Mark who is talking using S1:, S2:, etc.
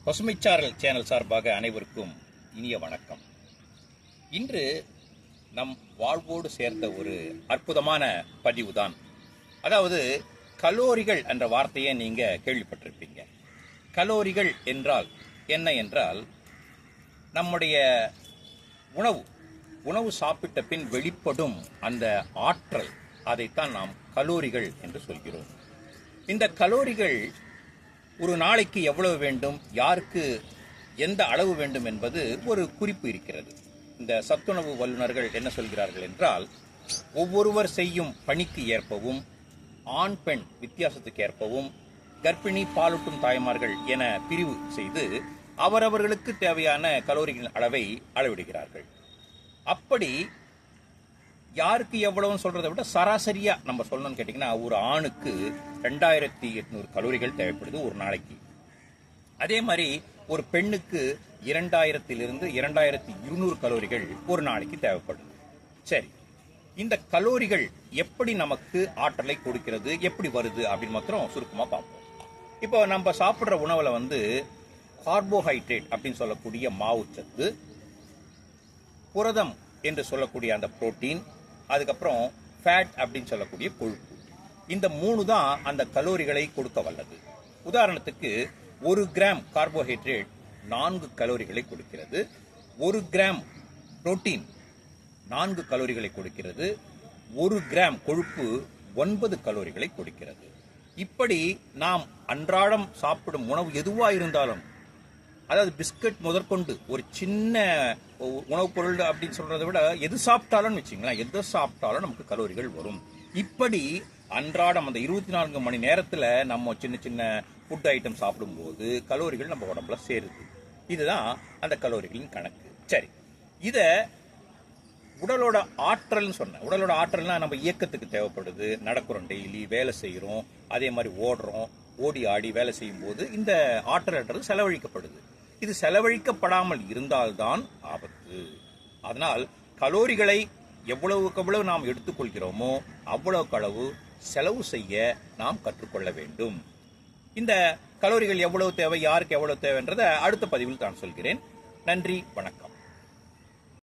S1: பசுமைச்சாரல் channel சார்பாக அனைவருக்கும் இனிய வணக்கம். இன்று நம் வாழ்வோடு சேர்ந்த ஒரு அற்புதமான பதிவுதான். அதாவது கலோரிகள் என்ற வார்த்தையை நீங்க கேள்விப்பட்டிருப்பீங்க. கலோரிகள் என்றால் என்ன என்றால், நம்முடைய உணவு சாப்பிட்ட பின் வெளிப்படும் அந்த ஆற்றல், அதைத்தான் நாம் கலோரிகள் என்று சொல்கிறோம். இந்த கலோரிகள் ஒரு நாளைக்கு எவ்வளவு வேண்டும், யாருக்கு எந்த அளவு வேண்டும் என்பது ஒரு குறிப்பு இருக்கிறது. இந்த சத்துணவு வல்லுநர்கள் என்ன சொல்கிறார்கள் என்றால், ஒவ்வொருவர் செய்யும் பணிக்கு ஏற்பவும், ஆண் பெண் வித்தியாசத்துக்கு ஏற்பவும், கர்ப்பிணி பாலூட்டும் தாய்மார்கள் என பிரிவு செய்து அவரவர்களுக்கு தேவையான கலோரிகளின் அளவை அளவிடுகிறார்கள். அப்படி யாருக்கு எவ்வளவுன்னு சொல்றதை விட சராசரியா நம்ம சொல்லணும்னு கேட்டீங்கன்னா, ஒரு ஆணுக்கு 2800 கலோரிகள் தேவைப்படுது ஒரு நாளைக்கு. அதே மாதிரி ஒரு பெண்ணுக்கு 2000 to 2200 கலோரிகள் ஒரு நாளைக்கு தேவைப்படுது. சரி, இந்த கலோரிகள் எப்படி நமக்கு ஆற்றலை கொடுக்கிறது, எப்படி வருது அப்படின்னு மாத்திரம் சுருக்கமா பார்ப்போம். இப்போ நம்ம சாப்பிட்ற உணவுல கார்போஹைட்ரேட் அப்படின்னு சொல்லக்கூடிய மாவுச்சத்து, புரதம் என்று சொல்லக்கூடிய அந்த புரோட்டீன், அதுக்கப்புறம் ஃபேட் அப்படின்னு சொல்லக்கூடிய கொழுப்பு, இந்த 3 தான் அந்த கலோரிகளை கொடுக்க வல்லது. உதாரணத்துக்கு 1 கிராம் கார்போஹைட்ரேட் 4 கலோரிகளை கொடுக்கிறது, 1 கிராம் புரோட்டீன் 4 கலோரிகளை கொடுக்கிறது, 1 கிராம் கொழுப்பு 9 கலோரிகளை கொடுக்கிறது. இப்படி நாம் அன்றாடம் சாப்பிடும் உணவு எதுவா இருந்தாலும், அதாவது பிஸ்கட் முதற்கொண்டு ஒரு சின்ன உணவுப் பொருள் அப்படின்னு சொல்றதை விட எது சாப்பிட்டாலும் வச்சுங்களேன், எது சாப்பிட்டாலும் நமக்கு கலோரிகள் வரும். இப்படி அன்றாடம் அந்த 24 மணி நேரத்துல நம்ம சின்ன சின்ன ஃபுட் ஐட்டம் சாப்பிடும்போது கலோரிகள் நம்ம உடம்புல சேருது. இதுதான் அந்த கலோரிகளின் கணக்கு. சரி, இத உடலோட ஆற்றல்னு சொன்னேன். உடலோட ஆற்றல்னா நம்ம இயக்கத்துக்கு தேவைப்படுது. நடக்கிறோம், டெய்லி வேலை செய்யறோம், அதே மாதிரி ஓடுறோம், ஓடி ஆடி வேலை செய்யும் போது இந்த ஆற்றல்ன்றது செலவழிக்கப்படுது. இது செலவழிக்கப்படாமல் இருந்தால்தான் ஆபத்து. அதனால் கலோரிகளை எவ்வளவுக்கு எவ்வளவு நாம் எடுத்துக்கொள்கிறோமோ அவ்வளவுக்கு அளவு செலவு செய்ய நாம் கற்றுக்கொள்ள வேண்டும். இந்த கலோரிகள் எவ்வளவு தேவை, யாருக்கு எவ்வளவு தேவைன்றதை அடுத்த பதிவில் நான் சொல்கிறேன். நன்றி, வணக்கம்.